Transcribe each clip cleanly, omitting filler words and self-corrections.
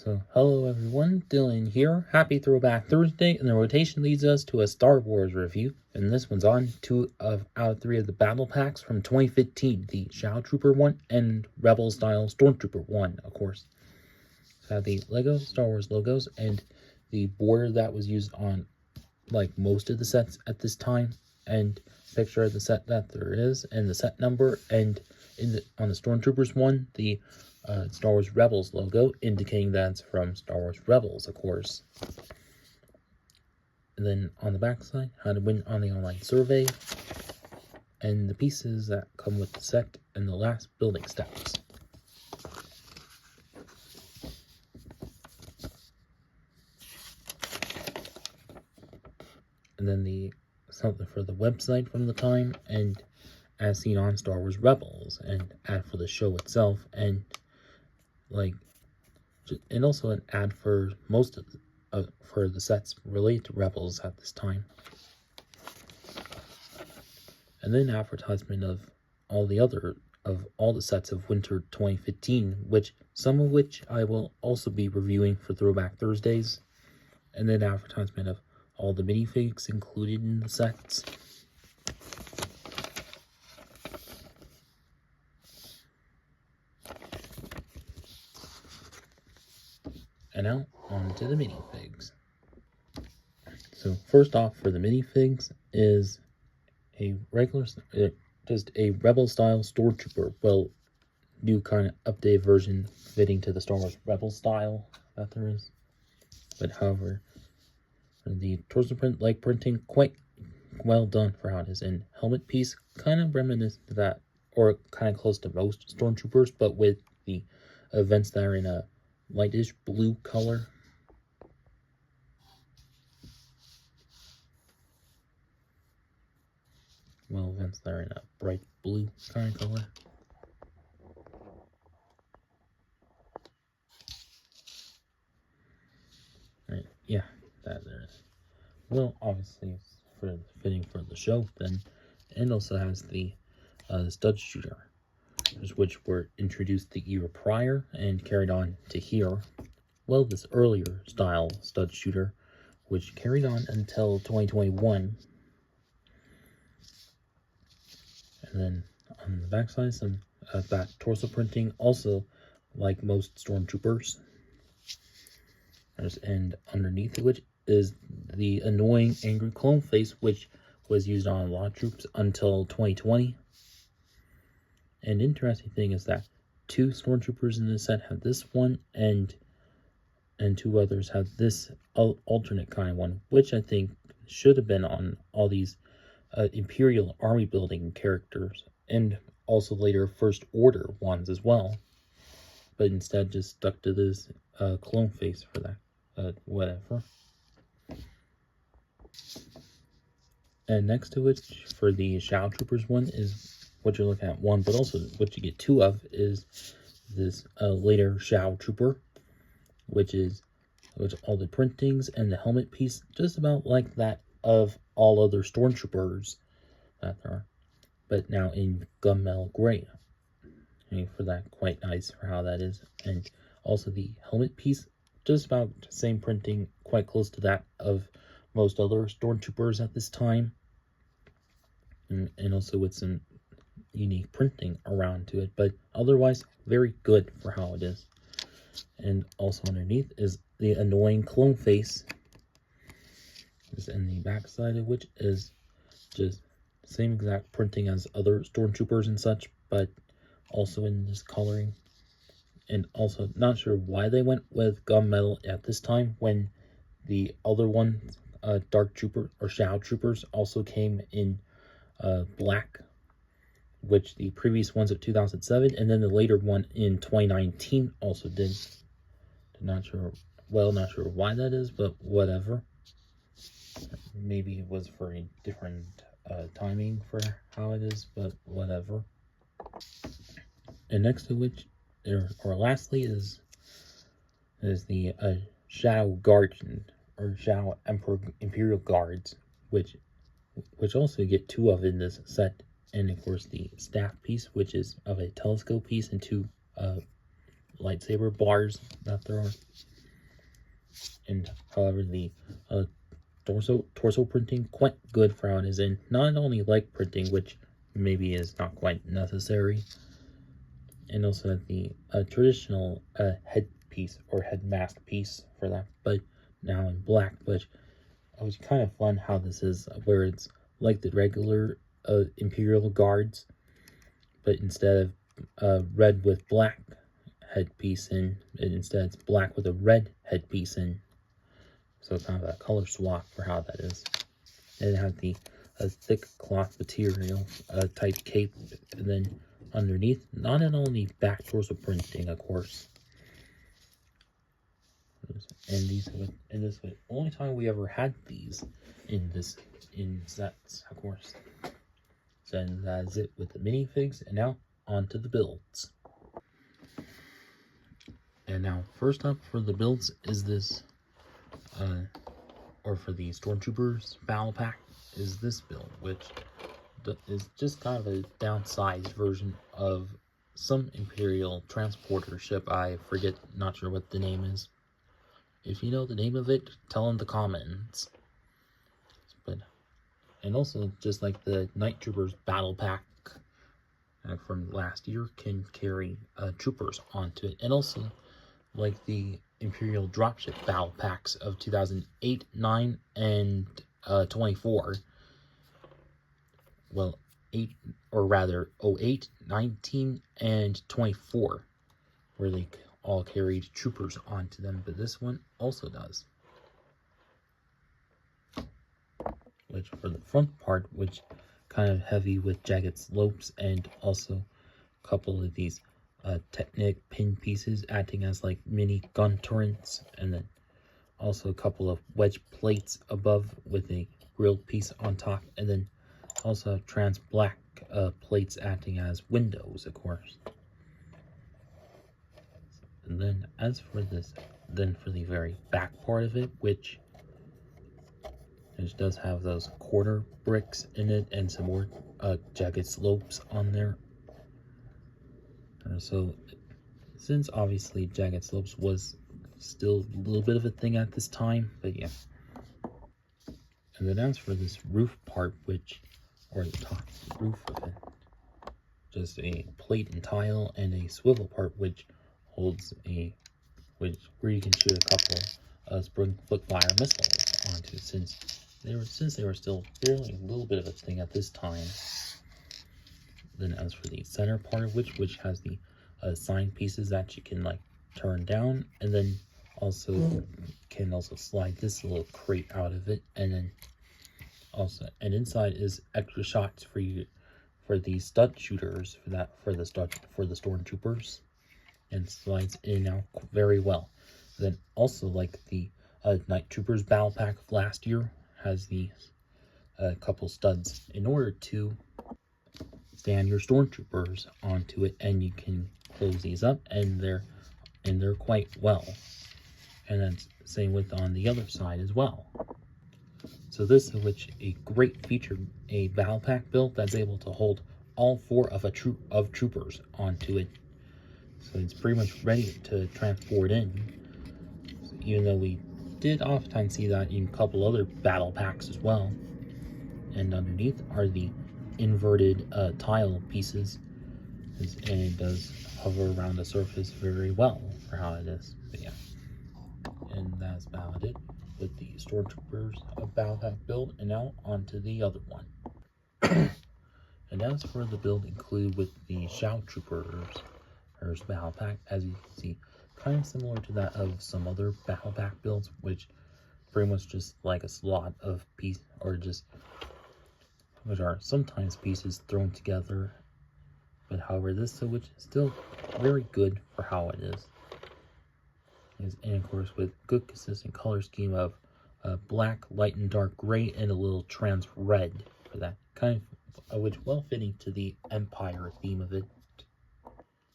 So, hello everyone, Dylan here. Happy Throwback Thursday, and the rotation leads us to a Star Wars review. And this one's on out of 3 of the battle packs from 2015, the Shadow Trooper one and Rebel Style Stormtrooper one, of course. So, have the Lego Star Wars logos and the border that was used on like most of the sets at this time, and picture of the set that there is, and the set number, and on the Stormtroopers one, the Star Wars Rebels logo, indicating that it's from Star Wars Rebels, of course. And then on the back side, how to win on the online survey, and the pieces that come with the set, and the last building steps. And then something for the website from the time, and as seen on Star Wars Rebels, and ad for the show itself, and also an ad for most of for the sets related to Rebels at this time. And then advertisement of all the sets of Winter 2015, some of which I will also be reviewing for Throwback Thursdays. And then advertisement of all the minifigs included in the sets. And now, on to the minifigs. So, first off, for the minifigs is a just a Rebel-style Stormtrooper. Well, new kind of updated version fitting to the Star Wars Rebel style that there is. But however, the torso print, like printing, quite well done for how it is. And helmet piece, kind of reminiscent of that, or kind of close to most Stormtroopers, but with the events that are in a lightish blue color. Well, events that are in a bright blue kind of color. Right, yeah, that there is. Well, obviously, it's fitting for the show then, and also has the stud shooter, which were introduced the year prior and carried on to here. Well, this earlier style stud shooter, which carried on until 2021. And then on the backside, some back torso printing, also like most Stormtroopers. And underneath which is the annoying angry clone face, which was used on a lot of troops until 2020. And interesting thing is that 2 Stormtroopers in this set have this one, and 2 others have this alternate kind of one, which I think should have been on all these Imperial Army building characters, and also later First Order ones as well. But instead just stuck to this clone face for that. Whatever. And next to it, for the Shadow Troopers one, is what you're looking at one, but also what you get 2 of is this later Shadow Trooper, which all the printings and the helmet piece just about like that of all other Stormtroopers that there are, but now in gunmetal gray. For that, quite nice for how that is. And also the helmet piece, just about the same printing, quite close to that of most other Stormtroopers at this time. And also with some unique printing around to it, but otherwise very good for how it is. And also underneath is the annoying clone face, in the back side of which is just same exact printing as other Stormtroopers and such, but also in this coloring. And also not sure why they went with gunmetal at this time when the other ones, Dark Trooper or Shadow Troopers, also came in black, which the previous ones of 2007, and then the later one in 2019 also did. Not sure why that is, but whatever. Maybe it was for a different timing for how it is, but whatever. And next to which, or lastly, is the Shadow Guardian, or Shadow Imperial Guards, which also get 2 of in this set. And of course the staff piece, which is of a telescope piece, and 2 lightsaber bars that there are. And however, the torso printing quite good for how it is, and not only like printing, which maybe is not quite necessary, and also the traditional headpiece or head mask piece for that, but now in black. But it was kind of fun how this is, where it's like the regular Imperial Guards, but instead of red with black headpiece in, instead it's black with a red headpiece in. So kind of a color swap for how that is. And it had the thick cloth material type cape, and then underneath, not only back torso printing, of course. And this was the only time we ever had these in sets, of course. So that's it with the minifigs, and now on to the builds. And now, first up for the builds is this, or for the Stormtroopers Battle Pack, is this build, which is just kind of a downsized version of some Imperial transporter ship. I forget, not sure what the name is. If you know the name of it, tell in the comments. But, and also, just like the Night Troopers Battle Pack from last year, can carry troopers onto it. And also, like the Imperial Dropship Battle Packs of 2008, 9, and 24. Well, 8, or rather 08, 19, and 24, where they all carried troopers onto them, but this one also does. Which for the front part, which kind of heavy with jagged slopes, and also a couple of these Technic pin pieces acting as like mini gun turrets, and then also a couple of wedge plates above with a grilled piece on top, and then also trans black plates acting as windows, of course. And then as for this, then for the very back part of it, which does have those quarter bricks in it and some more jagged slopes on there. So since obviously jagged slopes was still a little bit of a thing at this time, but yeah. And then as for this roof part, which, or the top roof of it, just a plate and tile, and a swivel part which holds where you can shoot a couple spring foot-fire missiles onto, since they were still fairly a little bit of a thing at this time. Then as for the center part of which has the sign pieces that you can like turn down, and then also can also slide this little crate out of it, and then also, and inside is extra shots for you for the stud shooters for the Stormtroopers, and slides in and out very well. Then also, like the Night Troopers Battle Pack of last year, has these couple studs in order to stand your Stormtroopers onto it, and you can close these up, and they're quite well. And that's same with on the other side as well. So this is which a great feature, a battle pack build that's able to hold all 4 of troopers onto it. So it's pretty much ready to transport in. So even though we did oftentimes see that in a couple other battle packs as well. And underneath are the inverted tile pieces, and it does hover around the surface very well for how it is. But yeah, and that's about it with the Stormtroopers Battle Pack build. And now on to the other one. And as for the build included with the Shao Troopers Battle Pack, as you can see, kind of similar to that of some other Battle Pack builds, which pretty much just like a slot of piece, or just which are sometimes pieces thrown together. But however, this which is still very good for how it is. And of course, with good consistent color scheme of black, light and dark gray, and a little trans red for that kind of, which well fitting to the Empire theme of it.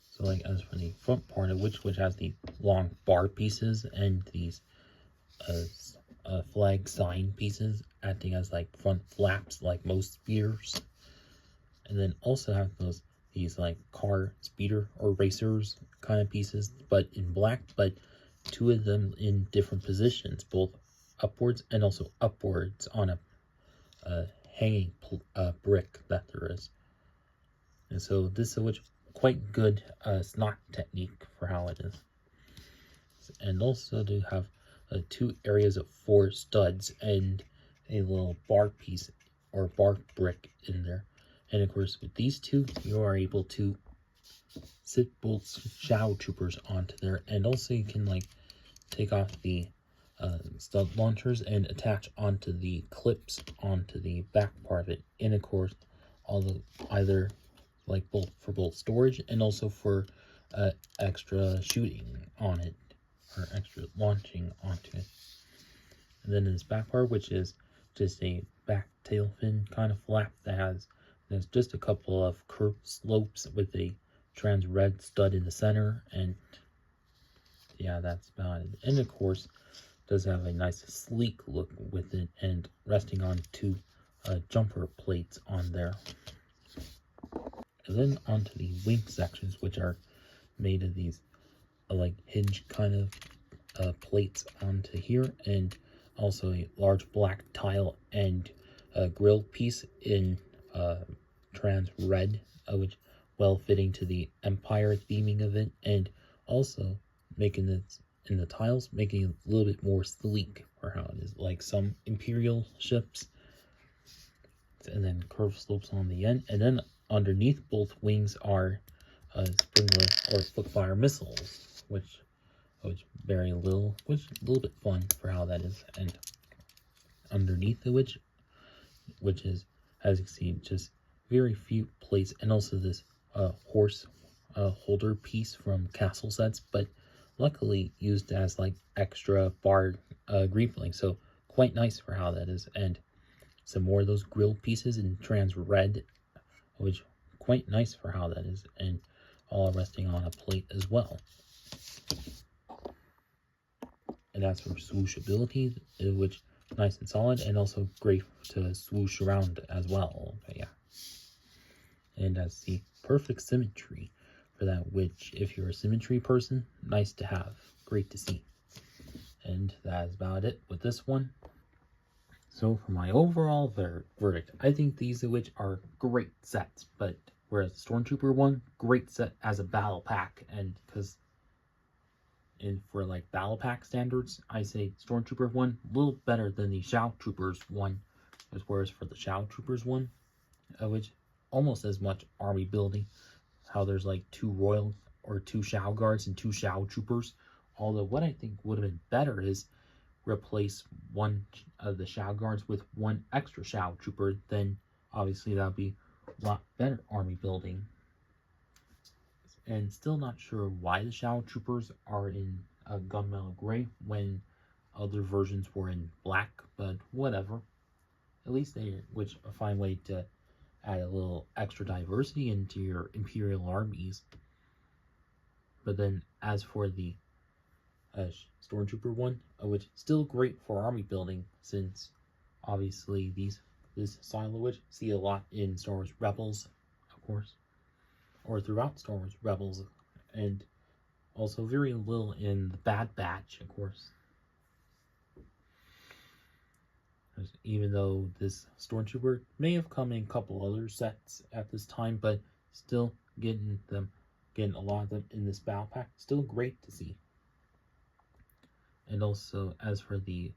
So like as for the front part of which has the long bar pieces and these flag sign pieces acting as like front flaps like most spears, and then also have these like car speeder or racers kind of pieces, but in black, but two of them in different positions, both upwards and also upwards on a hanging brick that there is. And so this is quite good snot technique for how it is. And also to have 2 areas of 4 studs and a little bar piece or bar brick in there. And of course, with these two, you are able to sit both Shadow Troopers onto there, and also you can like take off the stud launchers and attach onto the clips onto the back part of it. And of course, all the either like both storage and also for extra shooting on it or extra launching onto it. And then this back part, which is just a back tail fin kind of flap that there's just a couple of curved slopes with a trans red stud in the center, and yeah, that's about it. And of course, does have a nice sleek look with it, and resting on 2 jumper plates on there. And then onto the wing sections, which are made of these like hinge kind of plates onto here, and also a large black tile and a grill piece in trans red, which well fitting to the Empire theming of it, and also making it in the tiles, making it a little bit more sleek for how it is, like some Imperial ships. And then curved slopes on the end, and then underneath both wings are springler or footfire missiles, which very little, which is a little bit fun for how that is. And underneath the which is, as you can see, just very few plates, and also this horse holder piece from castle sets, but luckily used as like extra bar greepling, so quite nice for how that is. And some more of those grill pieces in trans red, which quite nice for how that is, and all resting on a plate as well. And as for swooshability, which nice and solid, and also great to swoosh around as well. But yeah, and as the perfect symmetry for that, which if you're a symmetry person, nice to have, great to see. And that is about it with this one. So for my overall verdict, I think these of which are great sets, but whereas the Stormtrooper one, great set as a battle pack, and because for like battle pack standards, I say Stormtrooper one a little better than the Shadow Troopers one, whereas for the Shadow Troopers one, which almost as much army building, how there's like 2 Royal or 2 Shadow Guards and 2 Shadow Troopers. Although what I think would have been better is replace one of the Shadow Guards with 1 extra Shadow Trooper, then obviously that would be a lot better army building. And still not sure why the Shadow Troopers are in gunmetal gray when other versions were in black, but whatever. At least which a fine way to add a little extra diversity into your Imperial armies. But then as for the Stormtrooper one, which still great for army building, since obviously this style of which see a lot in Star Wars Rebels, of course, or throughout Star Wars Rebels, and also very little in the Bad Batch, of course. Even though this Stormtrooper may have come in a couple other sets at this time, but still getting a lot of them in this battle pack, still great to see. And also, as for the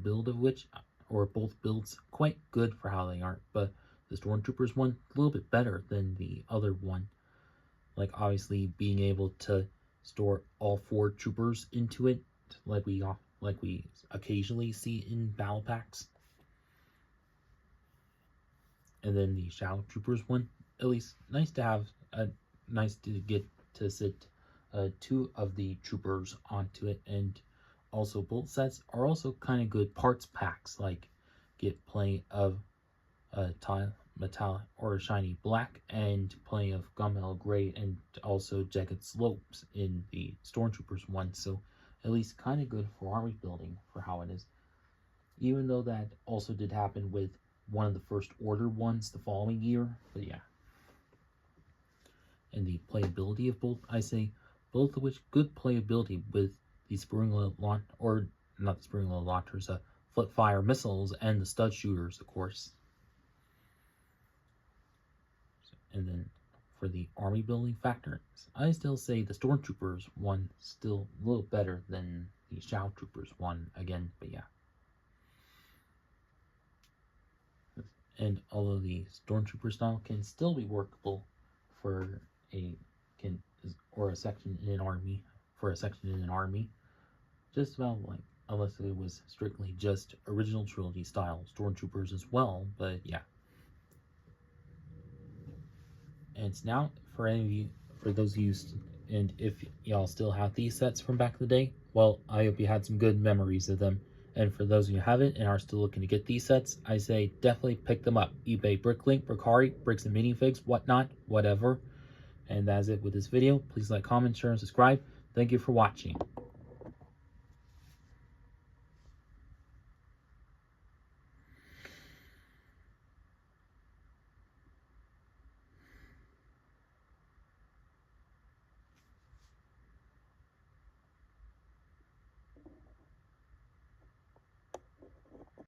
build of which, or both builds, quite good for how they are, but the Stormtroopers one, a little bit better than the other one. Like, obviously, being able to store all 4 troopers into it, like we occasionally see in battle packs. And then the Shadow Troopers one, at least nice to have, nice to get to sit 2 of the troopers onto it. And also both sets are also kind of good parts packs, like get plenty of metallic or shiny black and plenty of gunmetal gray, and also jagged slopes in the Stormtroopers one, so at least kind of good for army building for how it is, even though that also did happen with one of the First Order ones the following year. But yeah, and the playability of both, I say both of which good playability with the spring-loaded or not the spring-loaded launchers, flip-fire missiles, and the stud shooters, of course. And then for the army building factors, I still say the Stormtroopers one still a little better than the Shadow Troopers one again, but yeah. And although the Stormtrooper style can still be workable for a section in an army, just about like, unless it was strictly just original trilogy style Stormtroopers as well, but yeah. And it's now for any of you, for those of you, and if y'all still have these sets from back in the day, well, I hope you had some good memories of them. And for those of you who haven't and are still looking to get these sets, I say definitely pick them up. eBay, Bricklink, Bricari, Bricks and Minifigs, whatnot, whatever. And that's it with this video. Please like, comment, share, and subscribe. Thank you for watching.